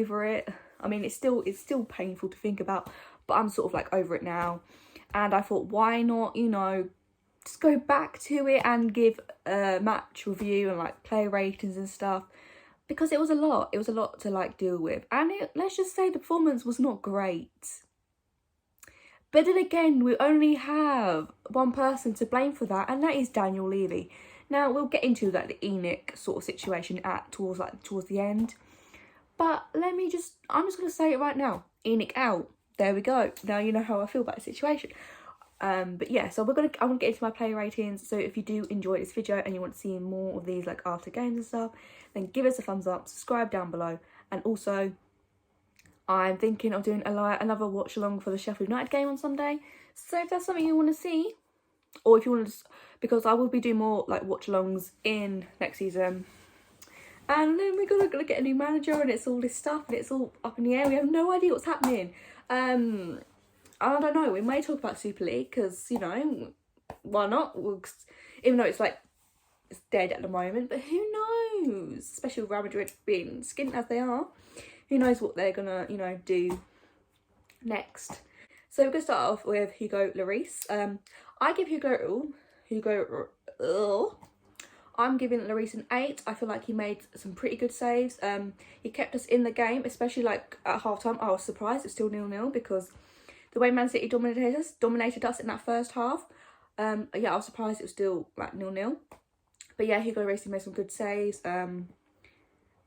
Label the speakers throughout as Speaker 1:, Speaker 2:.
Speaker 1: over it. I mean, it's still painful to think about, but I'm sort of like over it now. And I thought, why not, you know, just go back to it and give a match review and like player ratings and stuff, because it was a lot to like deal with. And let's just say the performance was not great. But then again, we only have one person to blame for that, and that is Daniel Levy. Now, we'll get into that, the Enoch sort of situation towards the end. But I'm just going to say it right now. Enoch out. There we go. Now you know how I feel about the situation. But yeah, so I'm gonna get into my player ratings. So if you do enjoy this video and you want to see more of these like after games and stuff, then give us a thumbs up, subscribe down below, and also I'm thinking of doing another watch along for the Sheffield United game on Sunday. So if that's something you want to see, or if you want to, because I will be doing more like watch alongs in next season. And then we're gonna get a new manager, and it's all this stuff, and it's all up in the air. We have no idea what's happening. I don't know, we may talk about Super League, because, you know, why not? Even though it's like, it's dead at the moment, but who knows? Especially with Real Madrid being skint as they are. Who knows what they're gonna, you know, do next. So we're gonna start off with Hugo Lloris. I give I'm giving Lloris an 8. I feel like he made some pretty good saves. He kept us in the game, especially like at half time. I was surprised it's still 0-0, because the way Man City dominated us in that first half. Yeah, I was surprised it was still like 0-0. But yeah, Hugo Lloris made some good saves.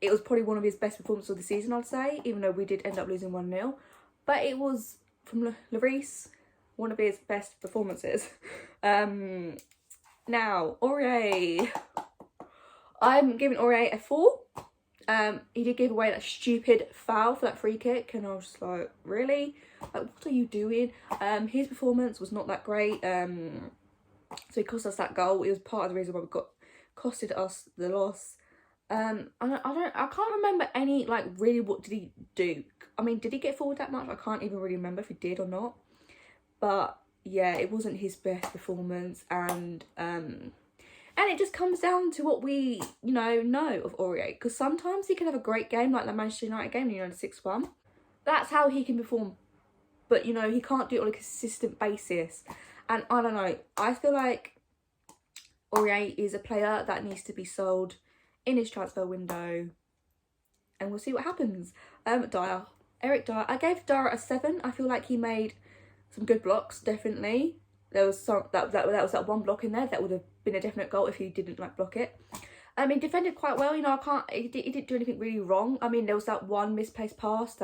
Speaker 1: It was probably one of his best performances of the season, I'd say, even though we did end up losing 1-0. But it was, from Lloris, one of his best performances. Now, Aurier. I'm giving Aurier a 4. He did give away that stupid foul for that free kick, and I was just like, really? Like, what are you doing? His performance was not that great. So he cost us that goal. It was part of the reason why costed us the loss. I can't remember any, like, really, what did he do? I mean, did he get forward that much? I can't even really remember if he did or not. But yeah, it wasn't his best performance, and it just comes down to what we, you know of Aurier, because sometimes he can have a great game, like the Manchester United game, you know, the 6-1. That's how he can perform, but, you know, he can't do it on a consistent basis. And I don't know, I feel like Aurier is a player that needs to be sold in his transfer window, and we'll see what happens. Dyer, Eric Dyer, I gave Dyer a 7. I feel like he made some good blocks, definitely. There was some that was that one block in there that would have been a definite goal if he didn't like block it. He defended quite well, you know. He didn't do anything really wrong. I mean, there was that one misplaced pass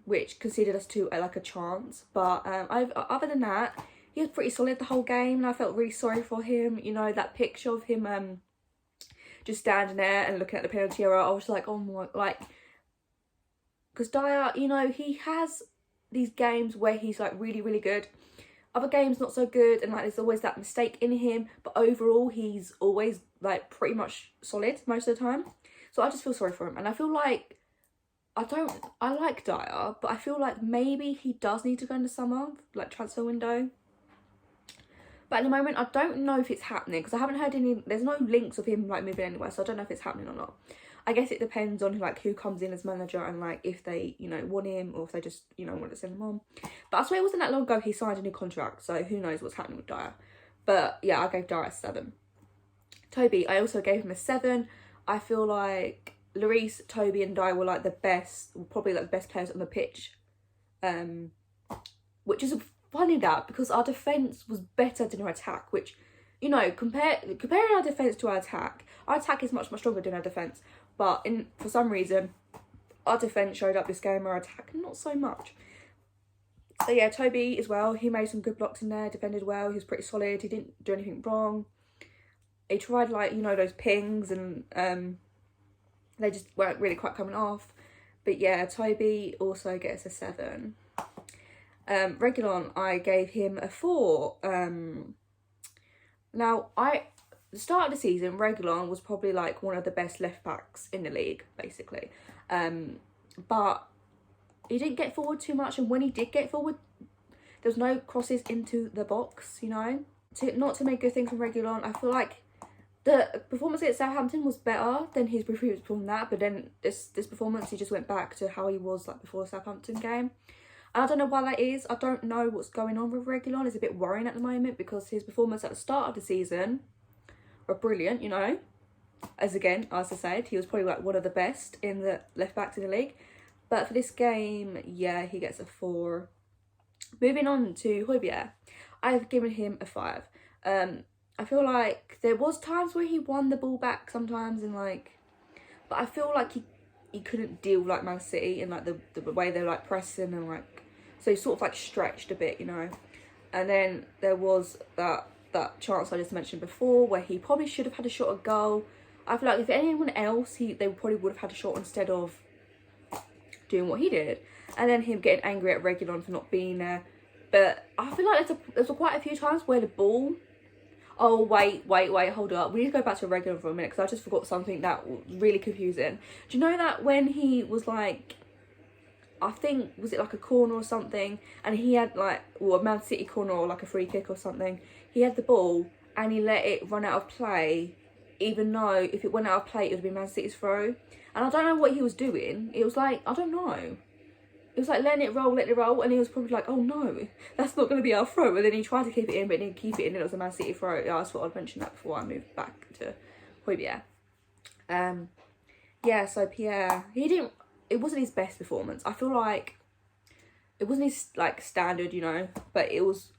Speaker 1: which conceded us to like a chance, but other than that, he was pretty solid the whole game, and I felt really sorry for him. You know, that picture of him just standing there and looking at the penalty area, I was like, oh my, like, because Dyer, you know, he has these games where he's like really, really good. Other games not so good, and like there's always that mistake in him, but overall he's always like pretty much solid most of the time. So I just feel sorry for him, and I feel like I like Dyer, but I feel like maybe he does need to go in the summer, like transfer window. But at the moment, I don't know if it's happening, because I haven't heard there's no links of him like moving anywhere, so I don't know if it's happening or not. I guess it depends on like who comes in as manager, and like if they, you know, want him, or if they just, you know, want to send him on. But I swear it wasn't that long ago he signed a new contract, so who knows what's happening with Dyer. But yeah, I gave Dyer a 7. Toby, I also gave him a 7. I feel like Lloris, Toby and Dyer were like probably like the best players on the pitch. Which is funny because our defence was better than our attack, which, you know, comparing our defence to our attack is much, much stronger than our defence. But for some reason, our defence showed up this game, our attack not so much. So yeah, Toby as well, he made some good blocks in there, defended well, he was pretty solid, he didn't do anything wrong. He tried, like, you know, those pings, and they just weren't really quite coming off. But yeah, Toby also gets a 7. Reguilon, I gave him a 4. Now, the start of the season, Reguilon was probably like one of the best left backs in the league, basically. But he didn't get forward too much, and when he did get forward, there was no crosses into the box, you know. Not to make good things from Reguilon, I feel like the performance against Southampton was better than his performance before that, but then this performance, he just went back to how he was like before the Southampton game. And I don't know why that is. I don't know what's going on with Reguilon. It's a bit worrying at the moment because his performance at the start of the season were brilliant, you know. As I said, he was probably like one of the best in the left backs in the league. But for this game, yeah, he gets a 4. Moving on to Højbjerg, I've given him a 5. I feel like there was times where he won the ball back sometimes, and like, but I feel like he couldn't deal like Man City and like the way they're like pressing, and like, so he sort of like stretched a bit, you know. And then there was that chance I just mentioned before where he probably should have had a shot at goal. I feel like if anyone else, they probably would have had a shot instead of doing what he did. And then him getting angry at Reguilon for not being there. But I feel like there's quite a few times where the ball... Oh, wait, hold up. We need to go back to Reguilon for a minute because I just forgot something that was really confusing. Do you know that when he was like... I think, was it like a corner or something? And he had like, or a Man City corner or like a free kick or something. He had the ball and he let it run out of play, even though if it went out of play, it would be Man City's throw. And I don't know what he was doing. It was like, I don't know. It was like letting it roll, and he was probably like, oh no, that's not going to be our throw. And then he tried to keep it in, but didn't keep it in, and it was a Man City throw. Yeah, I thought I'd mention that before I moved back to Højbjerg. Yeah, so Pierre, it wasn't his best performance. I feel like it wasn't his like standard, you know, but it was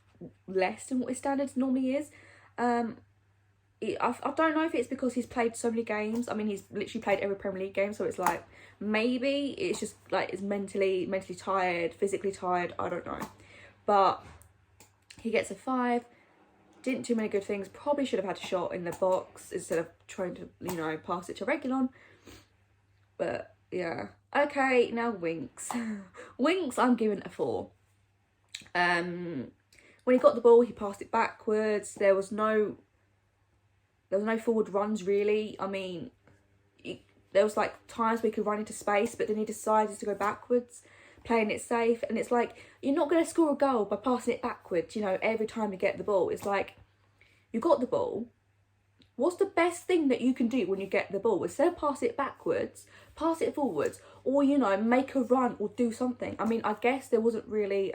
Speaker 1: less than what his standards normally is. I don't know if it's because he's played so many games. I mean, he's literally played every Premier League game, so it's like maybe it's just like it's mentally tired, physically tired. I don't know, but he gets a 5. Didn't do many good things. Probably should have had a shot in the box instead of trying to, you know, pass it to Reguilon. But yeah, okay, now Winks. Winks, I'm giving a 4. When he got the ball, he passed it backwards. There was no forward runs really. I mean, there was like times where he could run into space, but then he decided to go backwards, playing it safe. And it's like, you're not going to score a goal by passing it backwards, you know, every time you get the ball. It's like, you got the ball. What's the best thing that you can do when you get the ball? Instead of pass it backwards, pass it forwards, or, you know, make a run or do something. I mean, I guess there wasn't really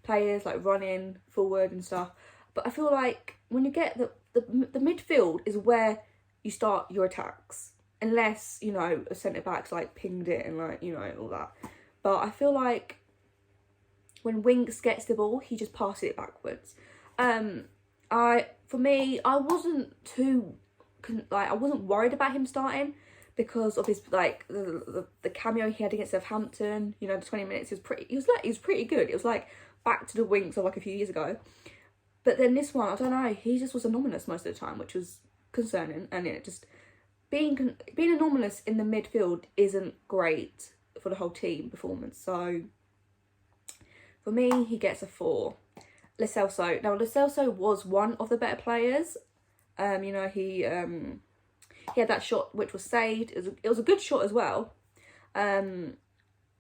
Speaker 1: players like running forward and stuff, but I feel like when you get the midfield is where you start your attacks, unless, you know, a centre back's like pinged it and like, you know, all that. But I feel like when Winks gets the ball, he just passes it backwards. For me, I wasn't I wasn't worried about him starting because of his like the cameo he had against Southampton. You know, the 20 minutes he was pretty good. It was like back to the Winks of like a few years ago. But then this one, I don't know, he just was anomalous most of the time, which was concerning. And it just being anomalous in the midfield isn't great for the whole team performance. So for me, he gets a 4. Lo Celso. Now, Lo Celso was one of the better players. You know, he had that shot which was saved. It was a good shot as well. Yeah,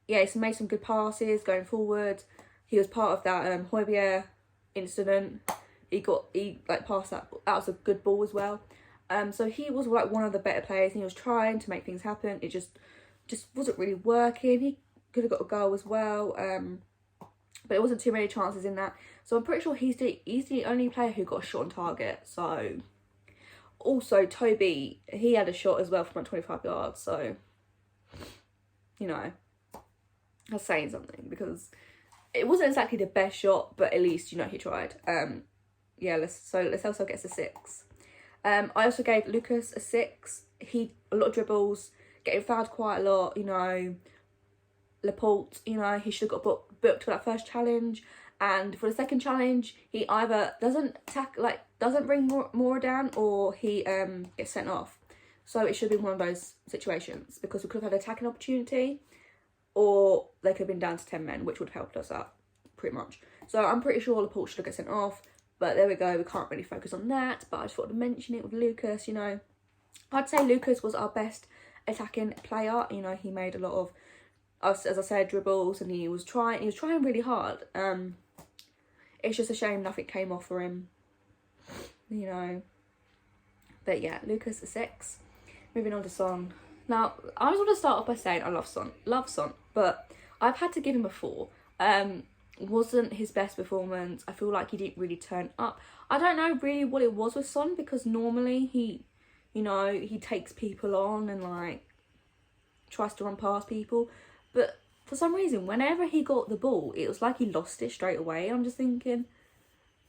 Speaker 1: he made some good passes going forward. He was part of that Højbjerg incident. He like passed that. That was a good ball as well. So he was like one of the better players, and he was trying to make things happen. It just wasn't really working. He could have got a goal as well. But it wasn't too many chances in that. So I'm pretty sure he's the only player who got a shot on target. So also Toby, he had a shot as well from like 25 yards. So, you know, that's saying something because it wasn't exactly the best shot, but at least, you know, he tried. Yeah, so Lo Celso gets a 6. I also gave Lucas a 6. A lot of dribbles, getting fouled quite a lot, you know. Laporte, you know, he should have got booked for that first challenge. And for the second challenge, he either doesn't bring more down, or he gets sent off. So it should have been one of those situations, because we could have had an attacking opportunity, or they could have been down to 10 men, which would have helped us out pretty much. So I'm pretty sure Laporte should have got sent off. But there we go, we can't really focus on that. But I just thought to mention it with Lucas, you know. I'd say Lucas was our best attacking player. You know, he made a lot of, as I said, dribbles, and he was trying really hard. It's just a shame nothing came off for him, you know. But yeah, Lucas a 6. Moving on to Son. Now, I just want to start off by saying I love Son, but I've had to give him a 4. Wasn't his best performance. I feel like he didn't really turn up. I don't know really what it was with Son, because normally he, you know, he takes people on and like tries to run past people, but for some reason whenever he got the ball it was like he lost it straight away. I'm just thinking,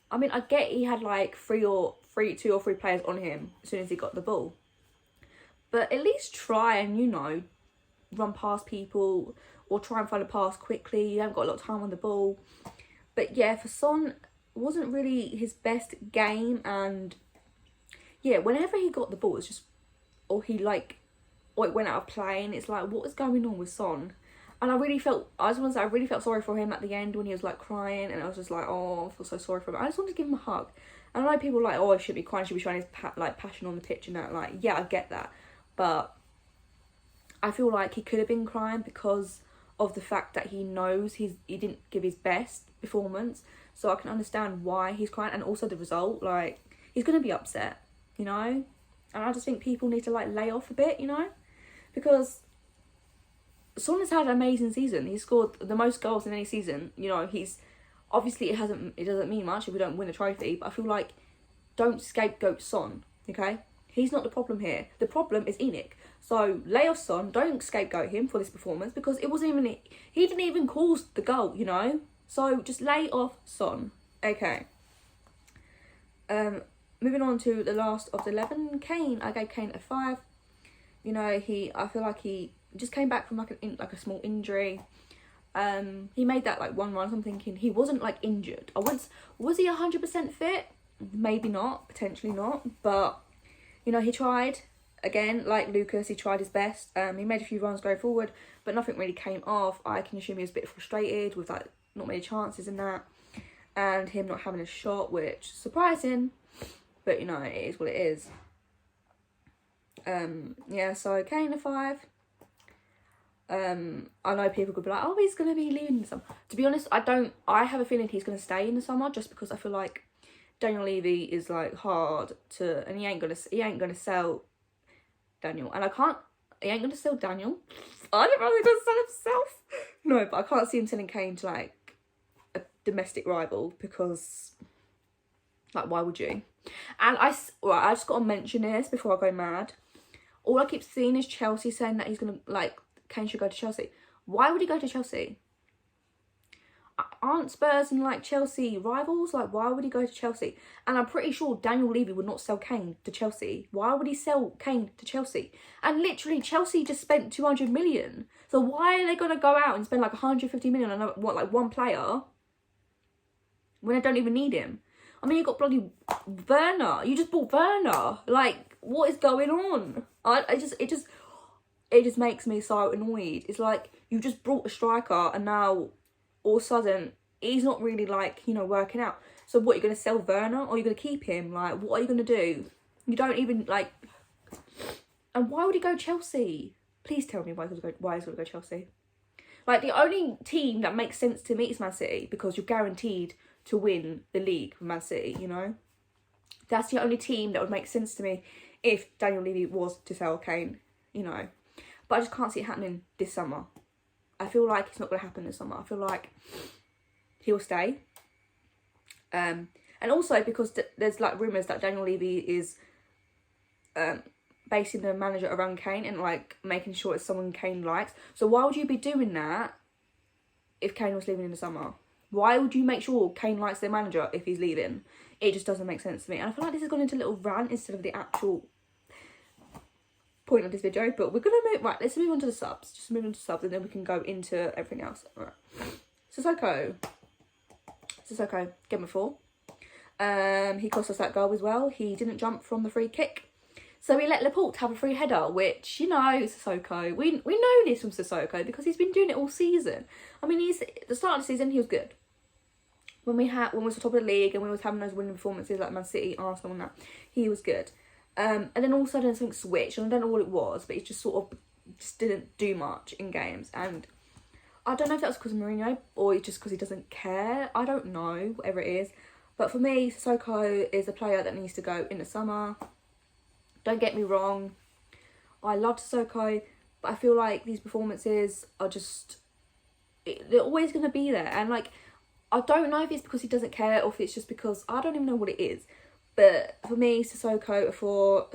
Speaker 1: I mean, I get he had like 2 or 3 players on him as soon as he got the ball, but at least try and, you know, run past people or try and find a pass quickly. You haven't got a lot of time on the ball. But yeah, for Son, wasn't really his best game. And yeah, whenever he got the ball, it's just, or he like, or it went out of play, and it's like, what is going on with Son? And I really felt sorry for him at the end when he was like crying, and I was just like, oh, I feel so sorry for him. I just wanted to give him a hug. And I know people are like, oh, he should be crying, should be showing his passion on the pitch and that. Like, yeah, I get that, but I feel like he could have been crying because of the fact that he knows he didn't give his best performance. So I can understand why he's crying, and also the result. Like, he's gonna be upset, you know. And I just think people need to like lay off a bit, you know, because Son has had an amazing season. He's scored the most goals in any season. You know, he's obviously it doesn't mean much if we don't win a trophy, but I feel like don't scapegoat Son, okay? He's not the problem here. The problem is Enoch. So lay off Son, don't scapegoat him for this performance, because it wasn't even, he didn't even cause the goal, you know? So just lay off Son. Okay. Moving on to the last of the 11, Kane. I gave Kane a 5. You know, I feel like he just came back from like a small injury. He made that like one run. So I'm thinking he wasn't like injured. Was he 100% fit? Maybe not, potentially not. But you know, he tried. Again, like Lucas, he tried his best. He made a few runs going forward, but nothing really came off. I can assume he was a bit frustrated with like not many chances in that, and him not having a shot, which is surprising. But you know, it is what it is. Yeah, so Kane a 5. I know people could be like, oh, he's gonna be leaving in the summer. To be honest, I have a feeling he's gonna stay in the summer, just because I feel like Daniel Levy is like hard to, and he ain't gonna sell Daniel, and he ain't gonna sell Daniel. I don't know if he's gonna sell himself. No, but I can't see him selling Kane to like a domestic rival, because like, why would you? And I just got to mention this before I go mad. All I keep seeing is Chelsea saying that he's gonna, like, Kane should go to Chelsea. Why would he go to Chelsea? Aren't Spurs and like Chelsea rivals? Like, why would he go to Chelsea? And I'm pretty sure Daniel Levy would not sell Kane to Chelsea. Why would he sell Kane to Chelsea? And literally, Chelsea just spent 200 million. So why are they gonna go out and spend like 150 million on one player when they don't even need him? I mean, you got bloody Werner. You just bought Werner. Like, what is going on? It just makes me so annoyed. It's like, you just brought a striker, and now all of a sudden he's not really like, you know, working out. So what, you're gonna sell Werner, or you're gonna keep him? Like, what are you gonna do? You don't even like. And why would he go Chelsea? Please tell me why he's gonna go Chelsea. Like, the only team that makes sense to me is Man City, because you're guaranteed to win the league with Man City, you know? That's the only team that would make sense to me if Daniel Levy was to sell Kane, you know? But I just can't see it happening this summer. I feel like it's not going to happen this summer. I feel like he'll stay. And also because there's like rumours that Daniel Levy is basing the manager around Kane and like making sure it's someone Kane likes. So why would you be doing that if Kane was leaving in the summer? Why would you make sure Kane likes their manager if he's leaving? It just doesn't make sense to me. And I feel like this has gone into a little rant instead of the actual point of this video. But we're going to move... Right, let's move on to the subs. Just move on to subs, and then we can go into everything else. All right. Sissoko, game of 4. He cost us that goal as well. He didn't jump from the free kick. So we let Laporte have a free header, which, you know, Sissoko. We know this from Sissoko because he's been doing it all season. I mean, at the start of the season, he was good. When we was top of the league and we was having those winning performances like Man City, Arsenal and that, he was good. And then all of a sudden something switched, and I don't know what it was, but he just sort of just didn't do much in games. And I don't know if that was because of Mourinho or just because he doesn't care. I don't know, whatever it is. But for me, Sissoko is a player that needs to go in the summer. Don't get me wrong, I love Sissoko, but I feel like these performances are just, they're always going to be there. And like, I don't know if it's because he doesn't care or if it's just because, I don't even know what it is. But for me, Sissoko, for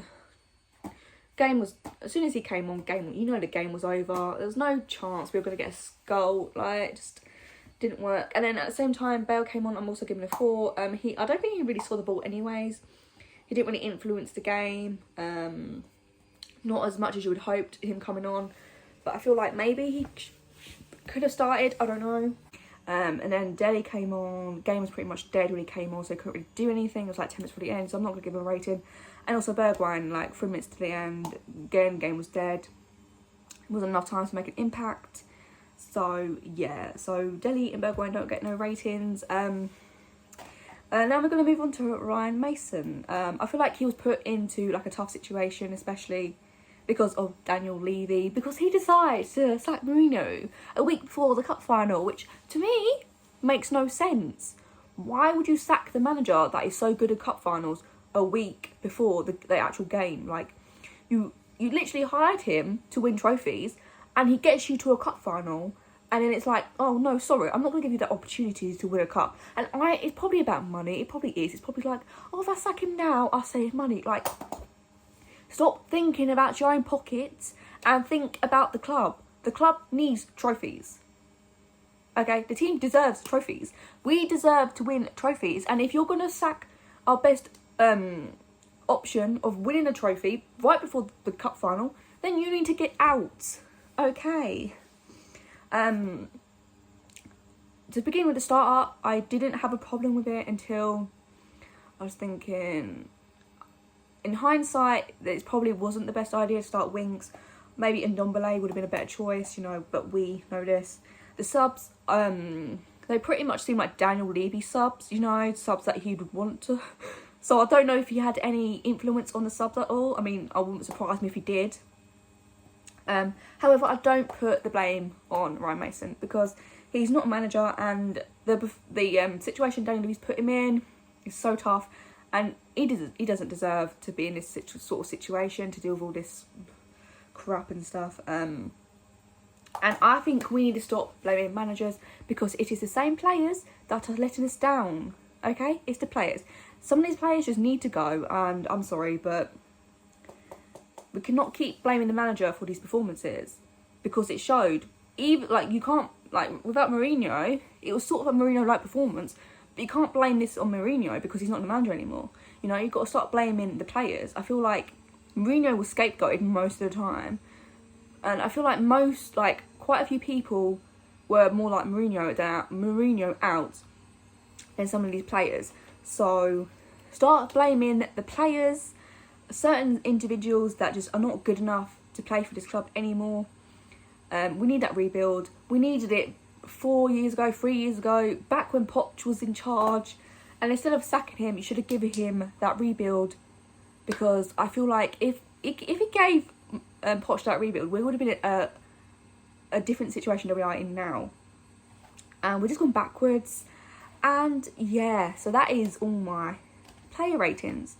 Speaker 1: game was, as soon as he came on, you know the game was over. There was no chance we were going to get a goal. Like, it just didn't work. And then at the same time, Bale came on, I'm also giving a 4. I don't think he really saw the ball anyways. He didn't really influence the game. Not as much as you would hoped him coming on. But I feel like maybe he could have started, I don't know. And then Dele came on. Game was pretty much dead when he came on, so he couldn't really do anything. It was like 10 minutes for the end, so I'm not going to give him a rating. And also Bergwijn, like 3 minutes to the end. Again, game was dead. It wasn't enough time to make an impact. So, yeah. So, Dele and Bergwijn don't get no ratings. Now we're going to move on to Ryan Mason. I feel like he was put into like a tough situation, especially because of Daniel Levy, because he decides to sack Mourinho a week before the cup final, which to me makes no sense. Why would you sack the manager that is so good at cup finals a week before the actual game? Like, you literally hired him to win trophies, and he gets you to a cup final, and then it's like, oh no, sorry, I'm not going to give you that opportunity to win a cup. And it's probably about money. It probably is. It's probably like, oh, if I sack him now, I'll save money. Like, stop thinking about your own pockets and think about the club. The club needs trophies. Okay, the team deserves trophies. We deserve to win trophies. And if you're going to sack our best option of winning a trophy right before the cup final, then you need to get out. Okay. To begin with the starter, I didn't have a problem with it until I was thinking, in hindsight, it probably wasn't the best idea to start Winks. Maybe Ndombele would have been a better choice, you know, but we know this. The subs, they pretty much seem like Daniel Levy subs, you know, subs that he would want to. So I don't know if he had any influence on the subs at all. I mean, I wouldn't surprise me if he did. However, I don't put the blame on Ryan Mason because he's not a manager, and the situation Daniel Levy's put him in is so tough. And he doesn't deserve to be in this sort of situation, to deal with all this crap and stuff. And I think we need to stop blaming managers, because it is the same players that are letting us down. Okay? It's the players. Some of these players just need to go, and I'm sorry, but we cannot keep blaming the manager for these performances, because it showed. Even, like, you can't, like, without Mourinho, it was sort of a Mourinho-like performance. But you can't blame this on Mourinho because he's not the manager anymore. You know, you've got to start blaming the players. I feel like Mourinho was scapegoated most of the time. And I feel like quite a few people were more like Mourinho out than some of these players. So start blaming the players, certain individuals that just are not good enough to play for this club anymore. We need that rebuild. We needed it 3 years ago, back when Poch was in charge. And instead of sacking him, you should have given him that rebuild, because I feel like if he gave Poch that rebuild, we would have been in a different situation than we are in now. And we're just gone backwards. And yeah, so that is all my player ratings.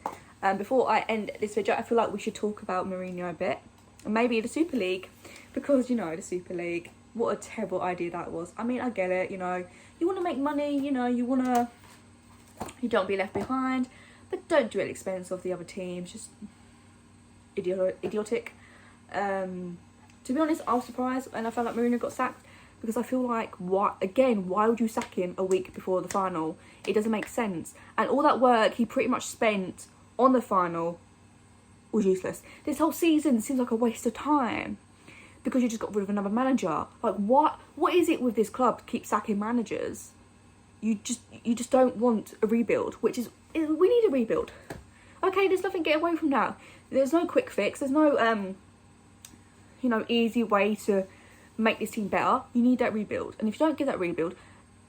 Speaker 1: Before I end this video, I feel like we should talk about Mourinho a bit, and maybe the Super League, because, you know, the Super League, what a terrible idea that was. I mean, I get it, you know, you want to make money, you know, you don't be left behind, but don't do it at the expense of the other teams. Just idiotic. To be honest, I was surprised when I found out Mourinho got sacked, because I feel like, why would you sack him a week before the final? It doesn't make sense. And all that work he pretty much spent on the final was useless. This whole season seems like a waste of time, because you just got rid of another manager. Like, what is it with this club to keep sacking managers? You just don't want a rebuild, which is, we need a rebuild. Okay, there's nothing to get away from that. There's no quick fix. There's no you know, easy way to make this team better. You need that rebuild. And if you don't get that rebuild,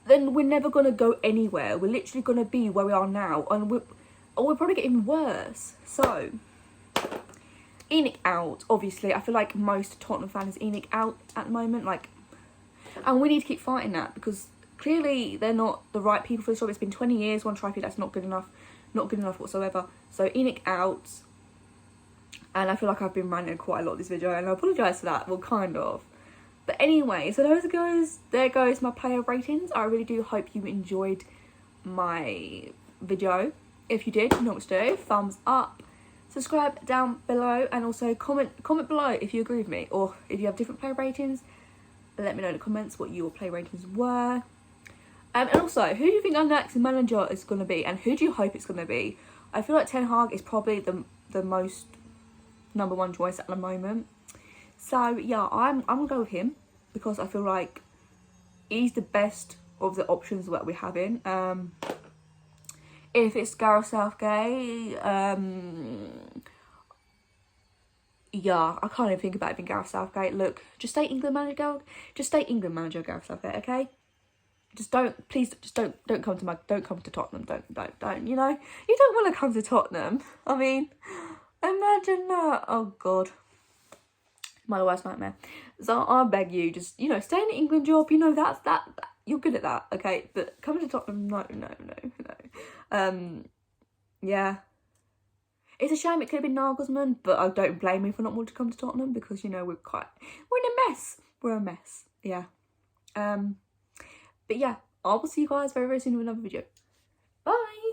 Speaker 1: then we're never going to go anywhere. We're literally going to be where we are now, and we'll probably get even worse. So, ENIC out, obviously. I feel like most Tottenham fans ENIC out at the moment. Like, and we need to keep fighting that, because clearly they're not the right people for this job. It's been 20 years, one trophy, that's not good enough. Not good enough whatsoever. So ENIC out. And I feel like I've been ranting quite a lot this video, and I apologise for that, well, kind of. But anyway, so there goes my player ratings. I really do hope you enjoyed my video. If you did, you know what to do. Thumbs up, subscribe down below, and also comment below if you agree with me, or if you have different player ratings. Let me know in the comments what your player ratings were. And also, who do you think our next manager is going to be, and who do you hope it's going to be? I feel like Ten Hag is probably the most #1 choice at the moment. So yeah, I'm gonna go with him because I feel like he's the best of the options that we're having. If it's Gareth Southgate, yeah, I can't even think about it being Gareth Southgate. Look, just stay England manager, Gareth Southgate, okay? Please don't come to Tottenham. Don't. You know, you don't want to come to Tottenham. I mean, imagine that. Oh God, my worst nightmare. So I beg you, just, you know, stay in the England job. You know, that you're good at that, okay? But coming to Tottenham, no. Yeah. It's a shame it could have been Nagelsmann, but I don't blame him for not wanting to come to Tottenham because, you know, we're in a mess. We're a mess. Yeah. But yeah, I will see you guys very, very soon with another video. Bye.